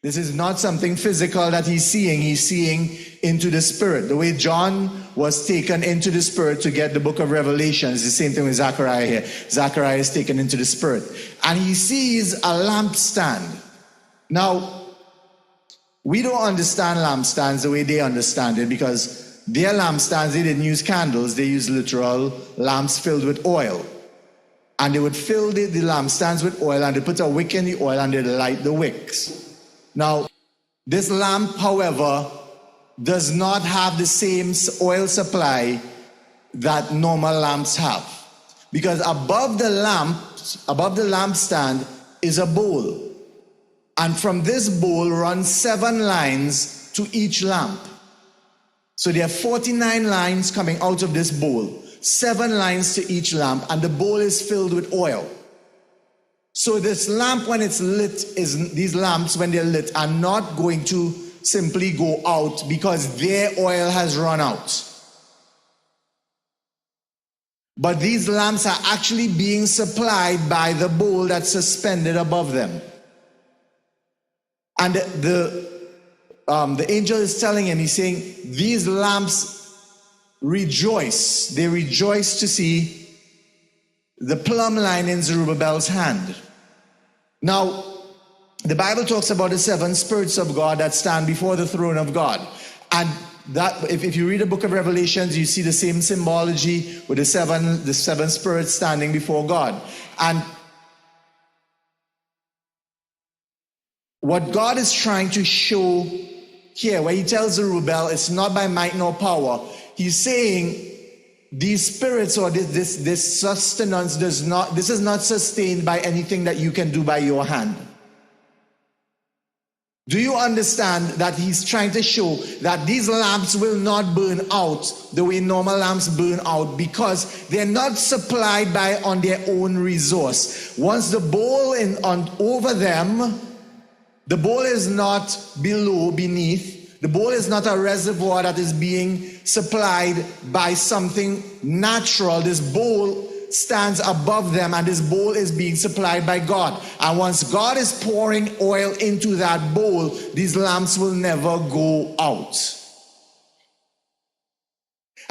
This is not something physical that he's seeing. He's seeing into the Spirit. The way John was taken into the Spirit to get the book of Revelation is the same thing with Zechariah here. Zechariah is taken into the Spirit. And he sees a lampstand. Now, we don't understand lampstands the way they understand it, because their lampstands, they didn't use candles. They used literal lamps filled with oil. And they would fill the lampstands with oil, and they put a wick in the oil, and they'd light the wicks. Now, this lamp, however, does not have the same oil supply that normal lamps have. Because above the lampstand is a bowl. And from this bowl run 7 lines to each lamp. So there are 49 lines coming out of this bowl. 7 lines to each lamp, and the bowl is filled with oil. So this lamp, when it's lit, these lamps, when they're lit, are not going to simply go out because their oil has run out. But these lamps are actually being supplied by the bowl that's suspended above them. And the angel is telling him, he's saying, these lamps rejoice. They rejoice to see the plumb line in Zerubbabel's hand. Now, the Bible talks about the 7 spirits of God that stand before the throne of God. And that, if you read the book of Revelations, you see the same symbology with the seven spirits standing before God. And what God is trying to show here, where he tells Zerubbabel, it's not by might nor power, he's saying these spirits or this sustenance this is not sustained by anything that you can do by your hand. Do you understand that he's trying to show that these lamps will not burn out the way normal lamps burn out, because they're not supplied on their own resource. Once the bowl over them, the bowl is not beneath. The bowl is not a reservoir that is being supplied by something natural. This bowl stands above them, and this bowl is being supplied by God. And once God is pouring oil into that bowl, these lamps will never go out.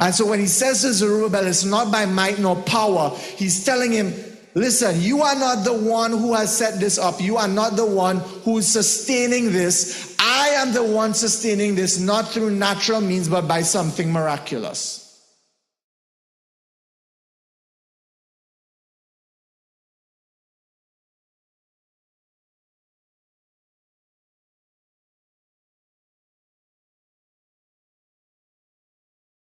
And so when he says to Zerubbabel, it's not by might nor power, he's telling him, listen, you are not the one who has set this up. You are not the one who is sustaining this. I am the one sustaining this, not through natural means, but by something miraculous.